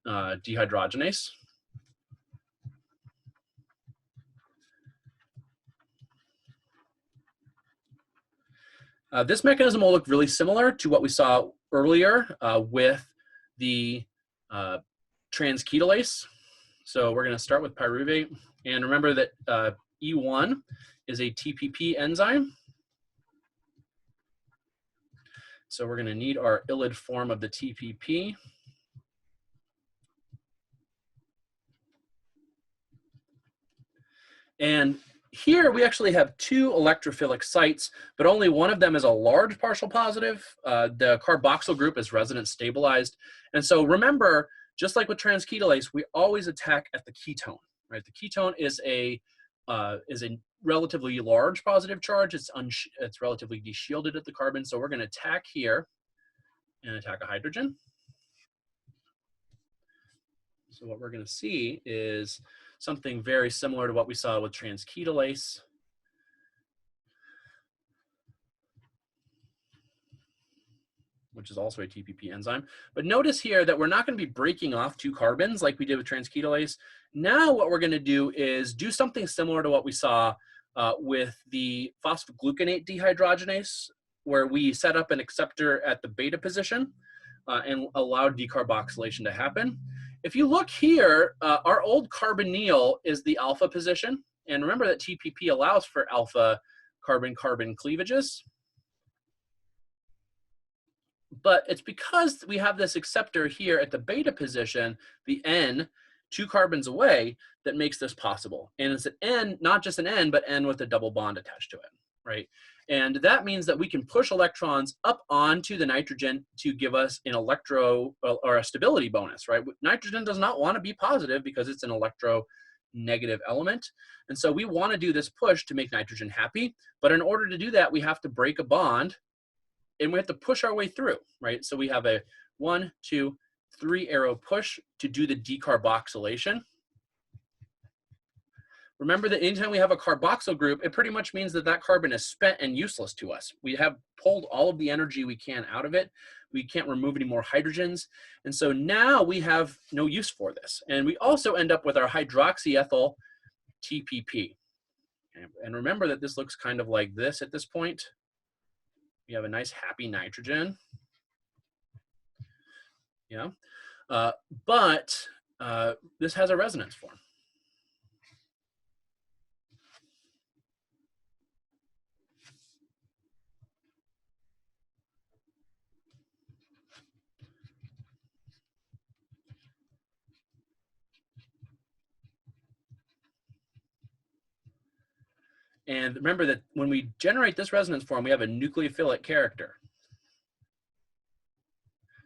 dehydrogenase. This mechanism will look really similar to what we saw earlier with the transketolase. So we're going to start with pyruvate. And remember that E1 is a TPP enzyme. So we're going to need our ylid form of the TPP. And here we actually have two electrophilic sites, but only one of them is a large partial positive. The carboxyl group is resonance stabilized. And so remember, just like with transketolase, we always attack at the ketone, right? The ketone is a relatively large positive charge. It's relatively deshielded at the carbon. So we're going to attack here and attack a hydrogen. So what we're going to see is something very similar to what we saw with transketolase. Which is also a TPP enzyme. But notice here that we're not going to be breaking off two carbons like we did with transketolase. Now what we're going to do is do something similar to what we saw with the phosphogluconate dehydrogenase, where we set up an acceptor at the beta position and allowed decarboxylation to happen. If you look here, our old carbonyl is the alpha position. And remember that TPP allows for alpha carbon-carbon cleavages. But it's because we have this acceptor here at the beta position, the N, 2 carbons away, that makes this possible. And it's an N, not just an N, but N with a double bond attached to it, right? And that means that we can push electrons up onto the nitrogen to give us an electro or a stability bonus, right? Nitrogen does not want to be positive because it's an electronegative element. And so we want to do this push to make nitrogen happy. But in order to do that, we have to break a bond and we have to push our way through, right? So we have a 1, 2, 3 arrow push to do the decarboxylation. Remember that anytime we have a carboxyl group, it pretty much means that that carbon is spent and useless to us. We have pulled all of the energy we can out of it. We can't remove any more hydrogens. And so now we have no use for this. And we also end up with our hydroxyethyl TPP. And remember that this looks kind of like this at this point. We have a nice happy nitrogen. Yeah. But this has a resonance form. And remember that when we generate this resonance form, we have a nucleophilic character.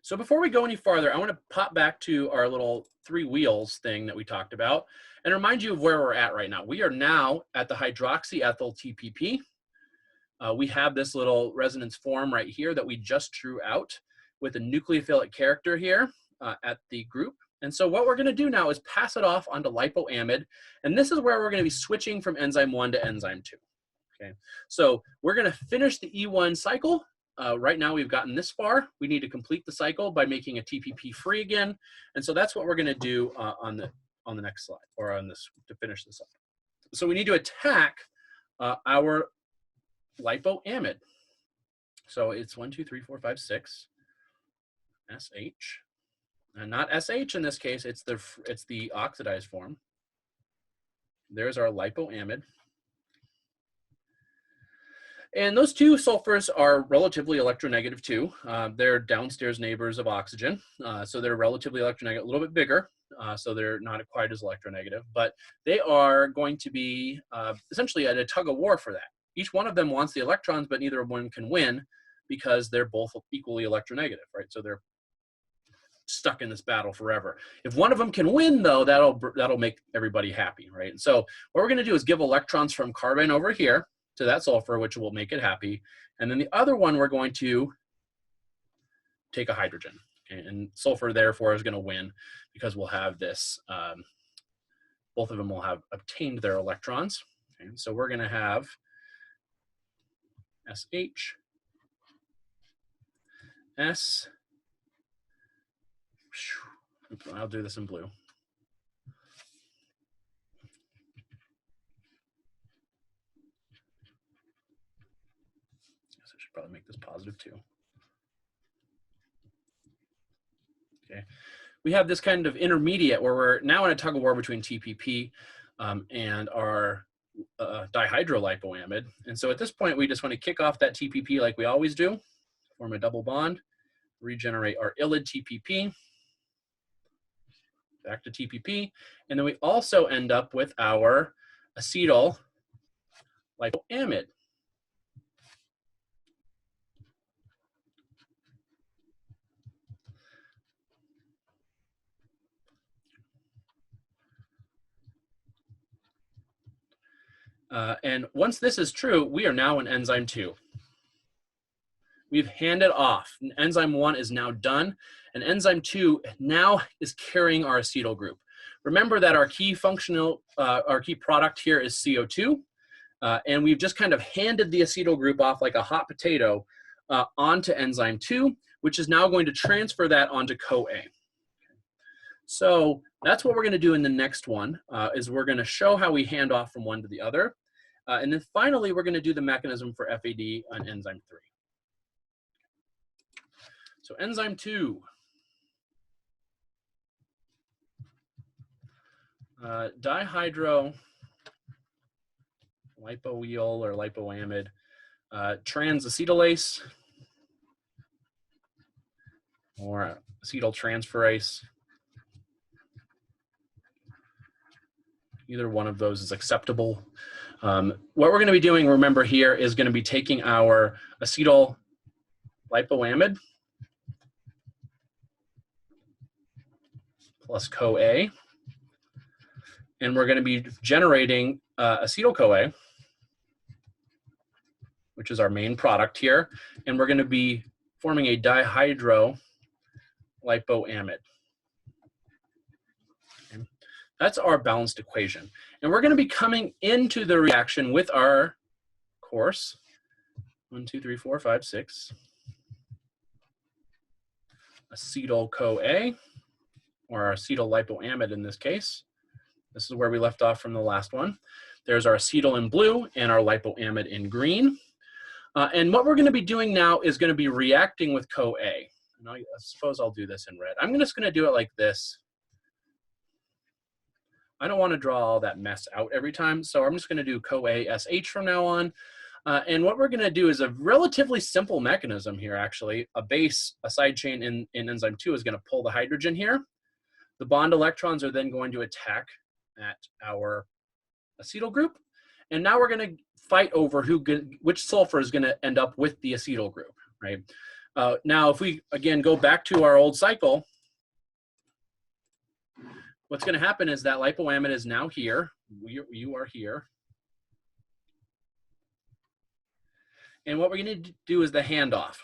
So before we go any farther, I want to pop back to our little 3 wheels thing that we talked about and remind you of where we're at right now. We are now at the hydroxyethyl TPP. We have this little resonance form right here that we just drew out with a nucleophilic character here at the group. And so what we're going to do now is pass it off onto lipoamide. And this is where we're going to be switching from enzyme 1 to enzyme 2. Okay, so we're going to finish the E1 cycle. Right now we've gotten this far. We need to complete the cycle by making a TPP free again. And so that's what we're going to do on the next slide, or on this, to finish this up. So we need to attack our lipoamide. So it's 1, 2, 3, 4, 5, 6 SH. And not SH in this case, it's the oxidized form. There's our lipoamide. And those 2 sulfurs are relatively electronegative too. They're downstairs neighbors of oxygen. So they're relatively electronegative, a little bit bigger. So they're not quite as electronegative, but they are going to be essentially at a tug of war for that. Each one of them wants the electrons, but neither one can win because they're both equally electronegative, right? So they're stuck in this battle forever. If one of them can win though, that'll make everybody happy, right? And so what we're gonna do is give electrons from carbon over here to that sulfur, which will make it happy. And then the other one, we're going to take a hydrogen. Okay? And sulfur therefore is gonna win because we'll have this, both of them will have obtained their electrons. Okay? So we're gonna have SH, S, I'll do this in blue. I should probably make this positive too. Okay, we have this kind of intermediate where we're now in a tug of war between TPP and our dihydrolipoamide. And so at this point, we just want to kick off that TPP like we always do, form a double bond, regenerate our illid TPP, back to TPP, and then we also end up with our acetyl lipoamide. And once this is true, we are now in enzyme 2. We've handed off. Enzyme 1 is now done, and enzyme 2 now is carrying our acetyl group. Remember that our key product here is CO2, and we've just kind of handed the acetyl group off like a hot potato onto enzyme 2, which is now going to transfer that onto CoA. So that's what we're going to do in the next one, is we're going to show how we hand off from one to the other. And then finally, we're going to do the mechanism for FAD on enzyme 3. So enzyme 2. Dihydro lipoyl or lipoamide transacetylase or acetyltransferase. Either one of those is acceptable. What we're going to be doing, remember here, is going to be taking our acetyl lipoamide plus CoA, and we're going to be generating acetyl-CoA, which is our main product here, and we're going to be forming a dihydro lipoamide. Okay. That's our balanced equation. And we're going to be coming into the reaction with our course, 1, 2, 3, 4, 5, 6, acetyl-CoA, or our acetyl lipoamide in this case. This is where we left off from the last one. There's our acetyl in blue and our lipoamide in green. And what we're going to be doing now is going to be reacting with CoA. And I suppose I'll do this in red. I'm just going to do it like this. I don't want to draw all that mess out every time, so I'm just going to do CoA-SH from now on. And what we're going to do is a relatively simple mechanism here, actually. A base, a side chain in enzyme 2 is going to pull the hydrogen here. The bond electrons are then going to attack at our acetyl group. And now we're going to fight over which sulfur is going to end up with the acetyl group, right? Now, if we, again, go back to our old cycle, what's going to happen is that lipoamide is now here. You are here. And what we're going to do is the handoff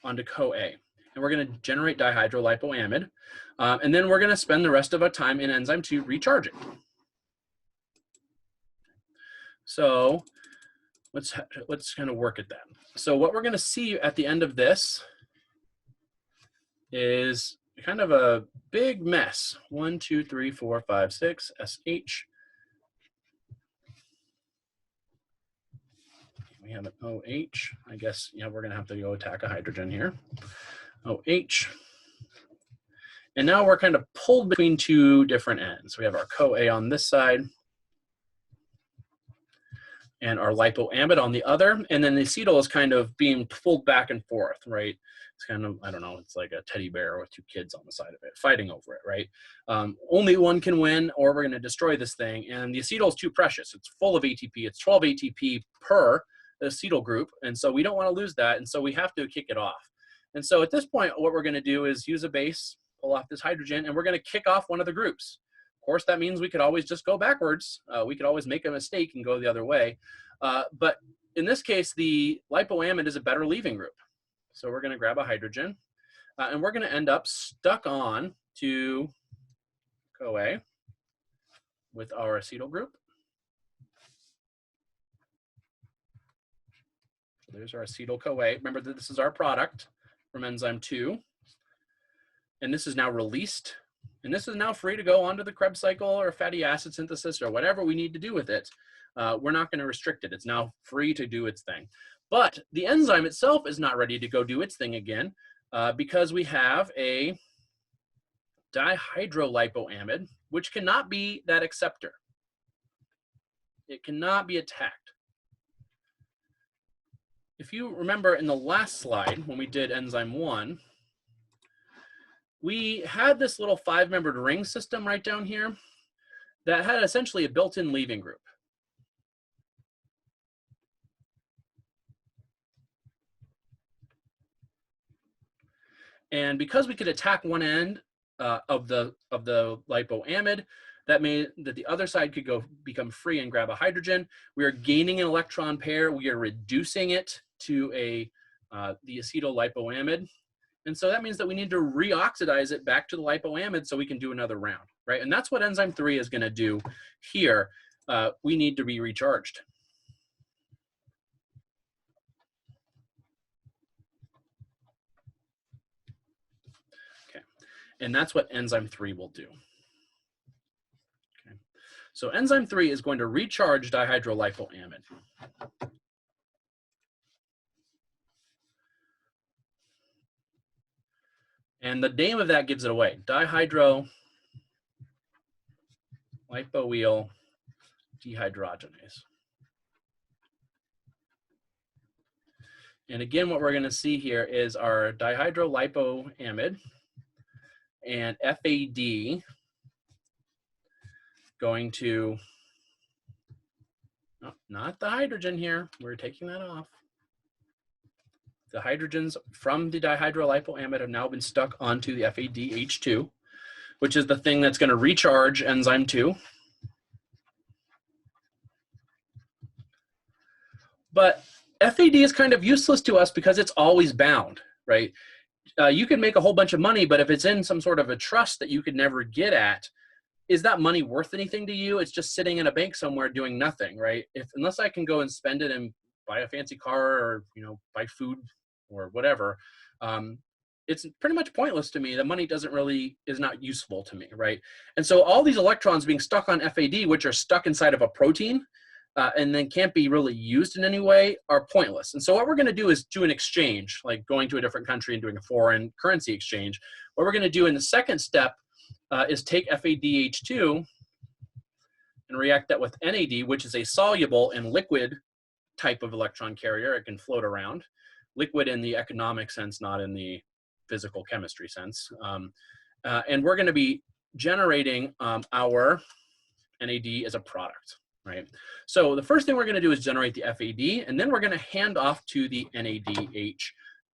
onto CoA. And we're going to generate dihydrolipoamide. And then we're going to spend the rest of our time in enzyme 2 recharging. So let's kind of work at that. So what we're going to see at the end of this is kind of a big mess. 1, 2, 3, 4, 5, 6, SH. We have an OH. I guess, yeah, we're going to have to go attack a hydrogen here. OH. And now we're kind of pulled between two different ends. We have our CoA on this side and our lipoamide on the other. And then the acetyl is kind of being pulled back and forth, right? It's kind of, I don't know, it's like a teddy bear with two kids on the side of it, fighting over it, right? Only one can win, or we're going to destroy this thing. And the acetyl is too precious. It's full of ATP. It's 12 ATP per acetyl group. And so we don't want to lose that. And so we have to kick it off. And so at this point, what we're going to do is use a base, pull off this hydrogen, and we're going to kick off one of the groups. Of course, that means we could always just go backwards. We could always make a mistake and go the other way. But in this case, the lipoamide is a better leaving group. So we're going to grab a hydrogen, and we're going to end up stuck on to CoA with our acetyl group. So there's our acetyl-CoA. Remember that this is our product from enzyme 2. and this is now released, and this is now free to go onto the Krebs cycle or fatty acid synthesis or whatever we need to do with it. We're not going to restrict it. It's now free to do its thing. But the enzyme itself is not ready to go do its thing again because we have a dihydrolipoamide, which cannot be that acceptor. It cannot be attacked. If you remember in the last slide, when we did enzyme 1, we had this little 5-membered ring system right down here that had essentially a built-in leaving group. And because we could attack one end of the lipoamide, that made that the other side could become free and grab a hydrogen. We are gaining an electron pair. We are reducing it to the acetyl lipoamide. And so that means that we need to reoxidize it back to the lipoamide so we can do another round, right? And that's what enzyme 3 is going to do here. We need to be recharged. Okay, and that's what enzyme 3 will do. Okay, so enzyme 3 is going to recharge dihydrolipoamide. And the name of that gives it away, dihydrolipoyl dehydrogenase. And again, what we're going to see here is our dihydrolipoamide and FAD going to, no, not the hydrogen here, we're taking that off. The hydrogens from the dihydrolipoamide have now been stuck onto the FADH2, which is the thing that's going to recharge enzyme 2. But FAD is kind of useless to us because it's always bound, right? You can make a whole bunch of money, but if it's in some sort of a trust that you could never get at, is that money worth anything to you? It's just sitting in a bank somewhere doing nothing, right? Unless I can go and spend it and buy a fancy car or buy food or whatever, it's pretty much pointless to me. The money is not useful to me, right? And so all these electrons being stuck on FAD, which are stuck inside of a protein, and then can't be really used in any way, are pointless. And so what we're going to do is do an exchange, like going to a different country and doing a foreign currency exchange. What we're going to do in the second step is take FADH2 and react that with NAD, which is a soluble and liquid type of electron carrier. It can float around. Liquid in the economic sense, not in the physical chemistry sense. And we're going to be generating our NAD as a product. Right. So the first thing we're going to do is generate the FAD, and then we're going to hand off to the NADH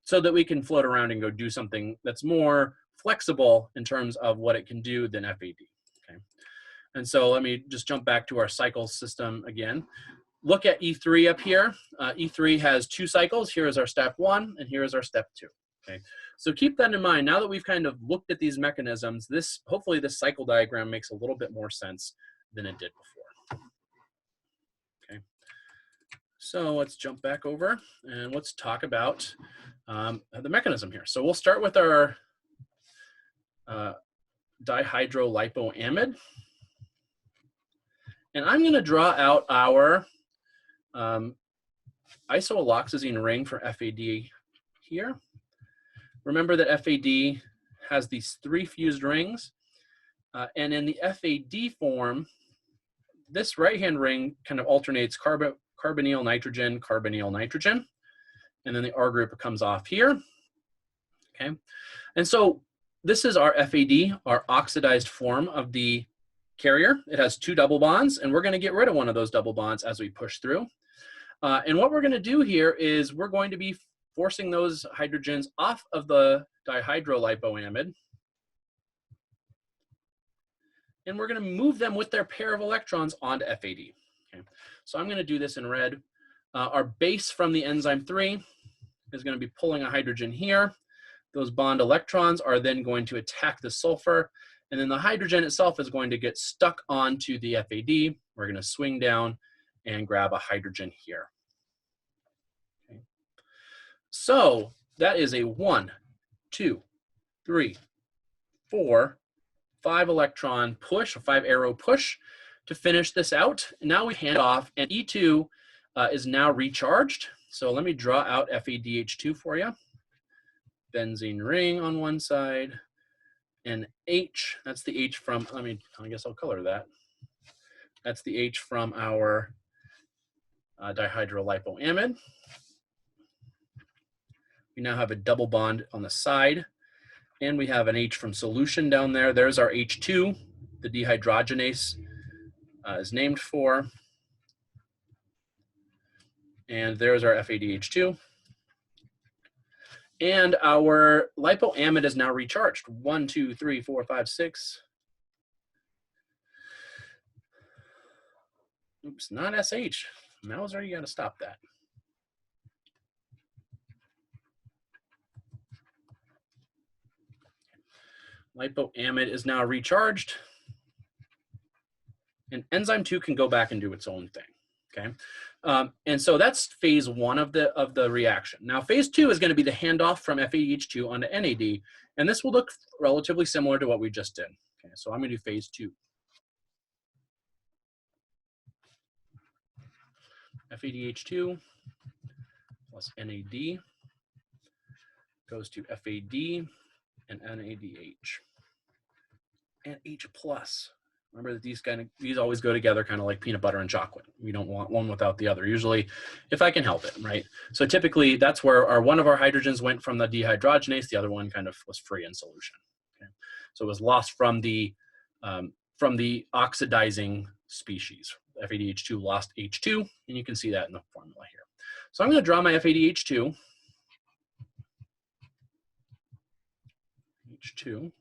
so that we can float around and go do something that's more flexible in terms of what it can do than FAD. Okay. And so let me just jump back to our cycle system again. Look at E3 up here. E3 has 2 cycles. Here is our step 1, and here is our step 2. Okay. So keep that in mind. Now that we've kind of looked at these mechanisms, hopefully this cycle diagram makes a little bit more sense than it did before. So let's jump back over and let's talk about the mechanism here. So we'll start with our dihydrolipoamide. And I'm going to draw out our isoaloxazine ring for FAD here. Remember that FAD has these 3 fused rings. And in the FAD form, this right-hand ring kind of alternates carbonyl nitrogen, carbonyl nitrogen, and then the R group comes off here, okay? And so this is our FAD, our oxidized form of the carrier. It has 2 double bonds, and we're gonna get rid of one of those double bonds as we push through. And what we're gonna do here is we're going to be forcing those hydrogens off of the dihydrolipoamide, and we're gonna move them with their pair of electrons onto FAD. Okay. So I'm going to do this in red. Our base from the enzyme 3 is going to be pulling a hydrogen here. Those bond electrons are then going to attack the sulfur, and then the hydrogen itself is going to get stuck onto the FAD. We're going to swing down and grab a hydrogen here. Okay. So that is a 1, 2, 3, 4, 5 electron push, a 5 arrow push to finish this out. And now we hand off, and E2 is now recharged. So let me draw out FADH2 for you. Benzene ring on one side, and H, that's the H from, I guess I'll color that. That's the H from our dihydrolipoamide. We now have a double bond on the side, and we have an H from solution down there. There's our H2, the dehydrogenase is named for. And there's our FADH2. And our lipoamide is now recharged. 1, 2, 3, 4, 5, 6. Oops, not SH. Mauser, you got to stop that. Lipoamide is now recharged. And enzyme 2 can go back and do its own thing, okay? And so that's phase 1 of the reaction. Now phase 2 is going to be the handoff from FADH2 onto NAD, and this will look relatively similar to what we just did. Okay, so I'm going to do phase 2. FADH2 plus NAD goes to FAD and NADH and H plus. Remember that these always go together, kind of like peanut butter and chocolate. We don't want one without the other, usually, if I can help it, right? So typically that's where one of our hydrogens went from the dehydrogenase, the other one kind of was free in solution. Okay? So it was lost from the oxidizing species. FADH2 lost H2, and you can see that in the formula here. So I'm going to draw my FADH2. H2.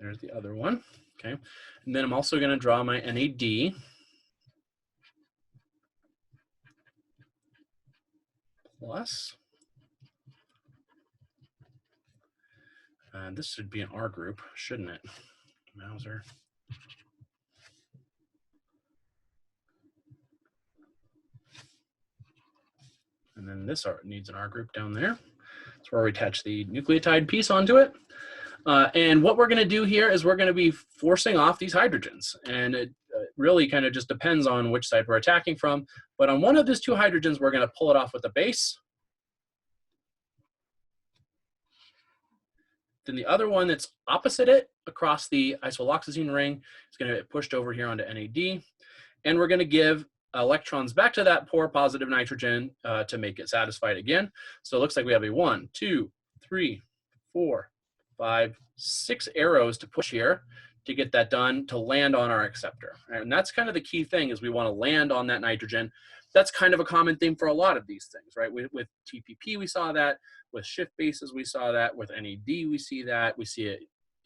There's the other one, okay? And then I'm also going to draw my NAD. Plus, and this should be an R group, shouldn't it? Mauser. And then this needs an R group down there. That's where we attach the nucleotide piece onto it. And what we're going to do here is we're going to be forcing off these hydrogens. And it really kind of just depends on which side we're attacking from. But on one of these 2 hydrogens, we're going to pull it off with the base. Then the other one that's opposite it, across the isoloxazine ring, is going to get pushed over here onto NAD. And we're going to give electrons back to that poor positive nitrogen to make it satisfied again. So it looks like we have a 1, 2, 3, 4, 5, 6 arrows to push here to get that done, to land on our acceptor. And that's kind of the key thing, is we want to land on that nitrogen. That's kind of a common theme for a lot of these things, right? With TPP, we saw that. With shift bases, we saw that. With NAD, we see that. We see it,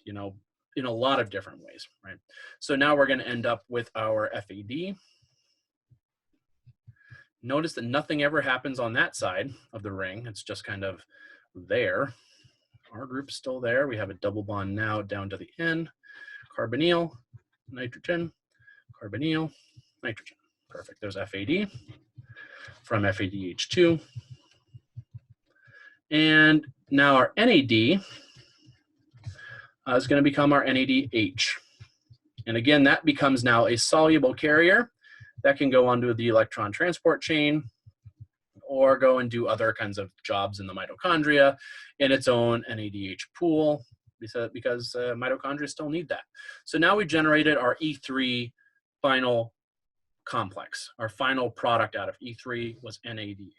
you know, in a lot of different ways, right? So now we're going to end up with our FAD. Notice that nothing ever happens on that side of the ring. It's just kind of there. Our group's still there. We have a double bond now down to the N. Carbonyl, nitrogen, carbonyl, nitrogen. Perfect. There's FAD from FADH2. And now our NAD is going to become our NADH. And again, that becomes now a soluble carrier that can go onto the electron transport chain or go and do other kinds of jobs in the mitochondria in its own NADH pool, because mitochondria still need that. So now we generated our E3 final complex. Our final product out of E3 was NADH,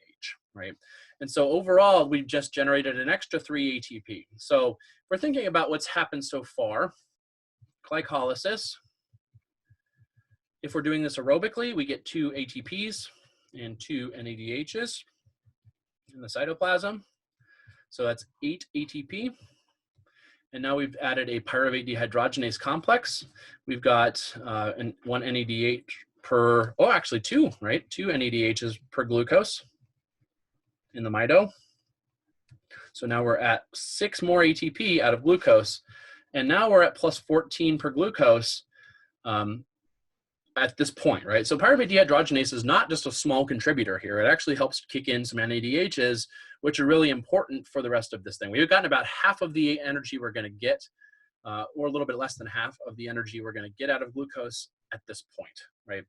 right? And so overall, we've just generated an extra 3 ATP. So we're thinking about what's happened so far. Glycolysis. If we're doing this aerobically, we get 2 ATPs and 2 NADHs in the cytoplasm. So that's 8 ATP. And now we've added a pyruvate dehydrogenase complex. We've got 1 NADH per, oh, actually 2, right? 2 NADHs per glucose in the mito. So now we're at 6 more ATP out of glucose. And now we're at plus 14 per glucose at this point, right? So pyruvate dehydrogenase is not just a small contributor here. It actually helps kick in some NADHs, which are really important for the rest of this thing. We've gotten about half of the energy we're going to get, or a little bit less than half of the energy we're going to get out of glucose at this point, right?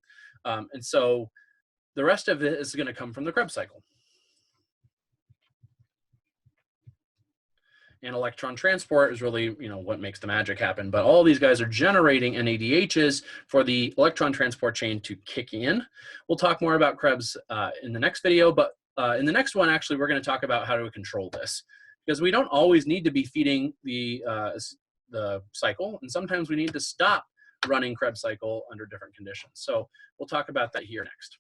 And so the rest of it is going to come from the Krebs cycle. And electron transport is really, you know, what makes the magic happen. But all these guys are generating NADHs for the electron transport chain to kick in. We'll talk more about Krebs in the next video, but in the next one, actually, we're going to talk about how to control this, because we don't always need to be feeding the cycle, and sometimes we need to stop running Krebs cycle under different conditions. So we'll talk about that here next.